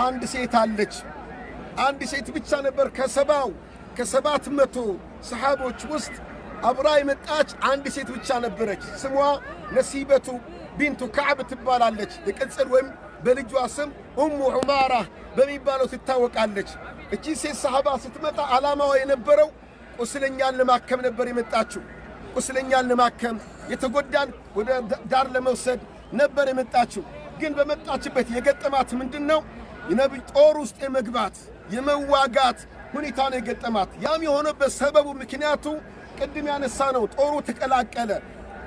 አንድ ሴት አለች። አንድ ሴት ብቻ ነበር ከሰባት መቶ ሰሃቦች ውስጥ አብራ የመጣች አንድ ሴት ብቻ ነበረች። ስሟ ነሲበቱ ቢንቱ ከዕብ ትባላለች። የቅጽል ወይም በልጇ ስም ኡሙ ዑማራ በሚባለው ትታወቃለች። እቺ ሴት ሰሃባ ስትመጣ ዓላማዋ የነበረው ቁስለኛን ለማከም ነበር የመጣችው። ቁስለኛን ለማከም የተጎዳን ወደ ዳር ለመውሰድ ነበር የመጣችው። ግን በመጣችበት የገጠማት ምንድነው? የነብይ ጦር ውስጥ የመግባት የመዋጋት ሁኔታ ነው የገጠማት። ያም የሆነበት ሰበቡ ምክንያቱ ቅድም ያነሳ ነው። ጦሩ ተቀላቀለ።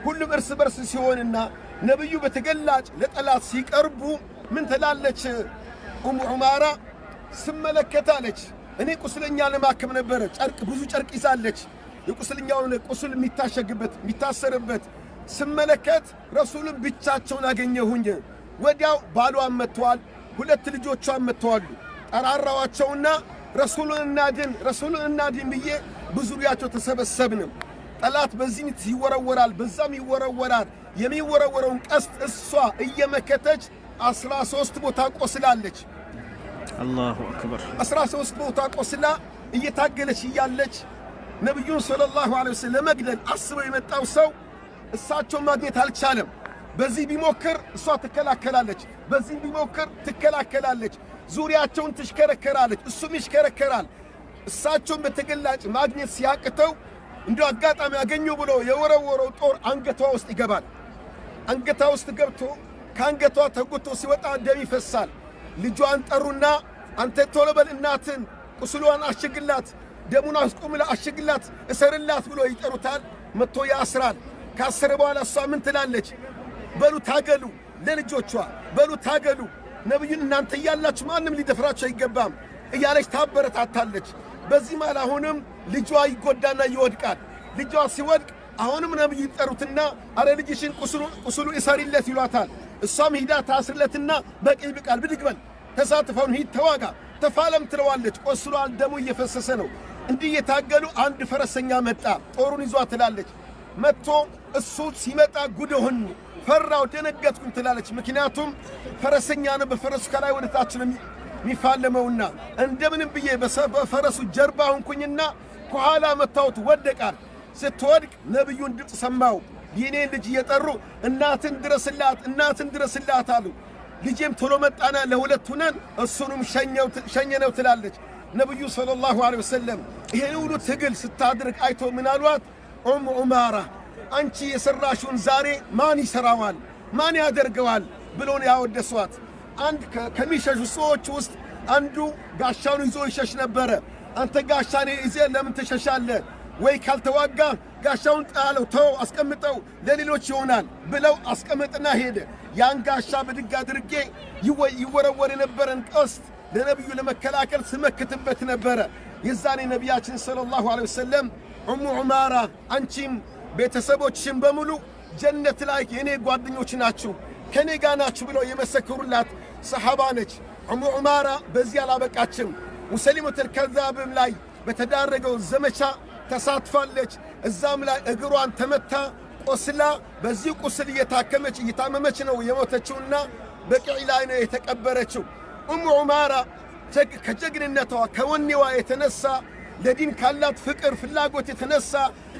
ሁሉም እርስ በርስ ሲሆንና ነብዩ በተገላጭ ለጠላት ሲቀርቡ ምን ትላለች? ኡሙ ዑማራ ስመለከታለች። እኔ ቁስለኛ ለማከም ነበር። ብዙ ጨርቅ ይዛለች። የቁስለኛውን ቁስል የሚታሸግበት የሚታሰርበት ስመለከት ረሱልን ብቻቸውን አገኘሁኝ። ወዲያው ባሏን መጥተዋል፣ ሁለት ልጆቿን መጥተዋል። ጠራራዋቸውና ረሱልን እናድን ብዬ በዙሪያቸው ተሰበሰብንም። ጠላት በዚህ ይወረወራል፣ በዛም ይወረወራል። የሚወረወረውን ቀስት እሷ እየመከተች 13 ቦታ ቆስላለች። አላሁ አክበር። 13 ቦታ ቆስላ እየታገለች እያለች ነብዩን ሰለላሁ ዐለይሂ ወሰለም ለመግደል አስበው የመጣው ሰው እሳቸው ማግኘት አልቻለም። በዚህ ቢሞክር እሷ ትከላከላለች፣ በዚህ ቢሞክር ትከላከላለች። ዙሪያቸውን ትሽከረከራለች፣ እሱም ይሽከረከራል። እሳቸውን በተገላጭ ማግኘት ሲያቅተው እንዲሁ አጋጣሚ ያገኘው ብሎ የወረወረው ጦር አንገቷ ውስጥ ይገባል። አንገቷ ውስጥ ገብቶ ከአንገቷ ተጎቶ ሲወጣ ደም ይፈሳል። ልጇን ጠሩና አንተ ቶሎ በል እናትን ቁስሏን አሽግላት፣ ደሙን አስቆምላ አሽግላት፣ እሰርላት ብሎ ይጠሩታል። መጥቶ ያስራል። ካሰረ በኋላ እሷ ምን ትላለች? በሉ ታገሉ፣ ለልጆቿ በሉ ታገሉ፣ ነብዩን እናንተ እያላችሁ ማንም ሊደፍራቸው አይገባም እያለች ታበረታታለች። በዚህ ማለት አሁንም ልጇ ይጎዳና ይወድቃል። ልጇ ሲወድቅ አሁንም ነብዩ ይጠሩትና አረ ልጅሽን ቁስሉ እሰሪለት ይሏታል። እሷም ሂዳ ታስርለትና በቂ ይብቃል፣ ብድግበል ተሳትፈውን ሂድ ተዋጋ ተፋለም ትለዋለች። ቆስሏል፣ ደሙ እየፈሰሰ ነው። እንዲህ የታገሉ አንድ ፈረሰኛ መጣ፣ ጦሩን ይዟ ትላለች። መጥቶ እሱ ሲመጣ ጉድሁን ፈራው፣ ደነገጥኩኝ ትላለች። ምክንያቱም ፈረሰኛ ነው፣ በፈረሱ ከላይ ወደ ታች ነው የሚፋለመውና እንደምንም ብዬ በፈረሱ ጀርባ ሆንኩኝና ከኋላ መታወት ወደቃል። ስትወድቅ ነብዩን ድምፅ ሰማው። የኔን ልጅ እየጠሩ እናትን ድረስላት አሉ። ልጄም ቶሎ መጣና ለሁለት ሆነን እሱንም ሸኘነው ትላለች። ነብዩ ሰለላሁ ዐለይሂ ወሰለም ይሄን ሁሉ ትግል ስታድርግ አይቶ ምን አሏት? ኡሙ ዑማራ አንቺ የሰራሽውን ዛሬ ማን ይሰራዋል? ማን ያደርገዋል? ብሎን ያወደሷት። አንድ ከሚሸሹ ሰዎች ውስጥ አንዱ ጋሻውን ይዞ ይሸሽ ነበረ። አንተ ጋሻኔ ይዘህ ለምን ትሸሻለህ? ወይ ካልተዋጋ ጋሻውን ጣለው፣ ተው፣ አስቀምጠው፣ ለሌሎች ይሆናል ብለው አስቀምጥና ሄደ። ያን ጋሻ በድግ አድርጌ ይወረወር የነበረን ቀስት ለነብዩ ለመከላከል ስመክትበት ነበረ። የዛኔ ነቢያችን ሰለላሁ ዐለይሂ ወሰለም ኡሙ ዑማራ አንቺም ቤተሰቦችሽን በሙሉ ጀነት ላይ የኔ ጓደኞች ናችሁ፣ ከኔ ጋር ናችሁ ብለው የመሰከሩላት ሰሃባ ነች። ኡሙ ዑማራ በዚህ አላበቃችም። ሙሰሊመቱል ከዛብም ላይ በተዳረገው ዘመቻ ተሳትፋለች። እዛም ላይ እግሯን ተመታ ቆስላ በዚህ ቁስል እየታመመች ነው የሞተችውና በቂዕ ላይ ነው የተቀበረችው። ኡሙ ዑማራ ከጀግንነቷ ከወኔዋ የተነሳ ለዲን ካላት ፍቅር ፍላጎት የተነሳ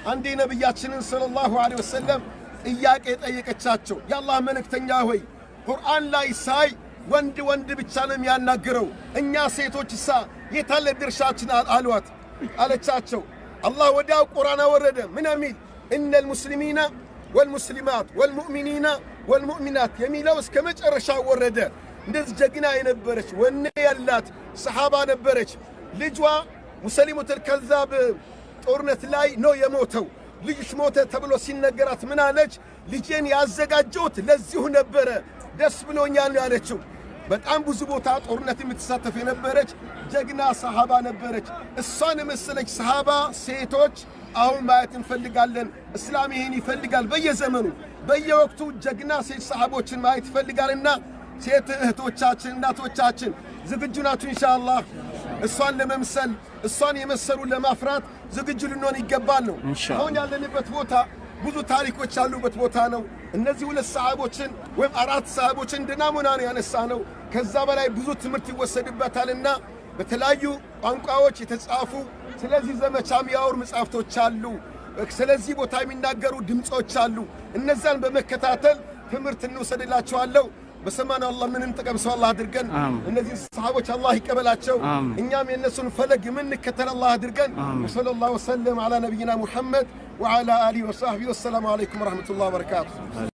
አንዴ ነብያችንን ሰለላሁ ዐለይሂ ወሰለም ጥያቄ ጠየቀቻቸው። የአላህ መልእክተኛ ሆይ ቁርአን ላይ ሳይ ወንድ ብቻ ነው የሚያናግረው፣ እኛ ሴቶችሳ የታለ ድርሻችን አሏት አለቻቸው። አላህ ወዲያው ቁርአን አወረደ። ምን የሚል ኢነል ሙስሊሚና ወልሙስሊማት ወልሙእሚኒና ወልሙእሚናት የሚለው እስከ መጨረሻ ወረደ። እንደዚህ ጀግና የነበረች ወኔ ያላት ሰሃባ ነበረች። ልጇ ሙሰሊመቱል ከዛብ ጦርነት ላይ ነው የሞተው። ልጅሽ ሞተ ተብሎ ሲነገራት ምን አለች? ልጄን ያዘጋጀሁት ለዚሁ ነበረ፣ ደስ ብሎኛል ያለችው። በጣም ብዙ ቦታ ጦርነት የምትሳተፍ የነበረች ጀግና ሰሃባ ነበረች። እሷን የመሰለች ሰሃባ ሴቶች አሁን ማየት እንፈልጋለን። እስላም ይሄን ይፈልጋል። በየዘመኑ በየወቅቱ ጀግና ሴት ሰሃቦችን ማየት ይፈልጋልና ሴት እህቶቻችን እናቶቻችን ዝግጁ ናችሁ? ኢንሻአላህ እሷን ለመምሰል እሷን የመሰሉ ለማፍራት ዝግጁ ልንሆን ይገባል ነው። አሁን ያለንበት ቦታ ብዙ ታሪኮች ያሉበት ቦታ ነው። እነዚህ ሁለት ሰሃቦችን ወይም አራት ሰሃቦችን እንደ ናሙና ነው ያነሳነው። ከዛ በላይ ብዙ ትምህርት ይወሰድበታልና በተለያዩ ቋንቋዎች የተጻፉ ስለዚህ ዘመቻ የሚያወሩ መጽሐፍቶች አሉ። ስለዚህ ቦታ የሚናገሩ ድምጾች አሉ። እነዛን በመከታተል ትምህርት እንወስድላቸዋለሁ። በሰማነው አላህ ምንም ጥቅም ሰው አላህ አድርገን። እነዚህ ሰሃቦች አላህ ይቀበላቸው። እኛም የነሱን ፈለግ የምንከተል አላህ አድርገን። ወሰለላሁ ወሰለም ዐላ ነቢይና ሙሐመድ ወዐላ አሊሂ ወሰህቢሂ ወሰላሙ ዐለይኩም ወረሕመቱላሂ ወበረካቱሁ።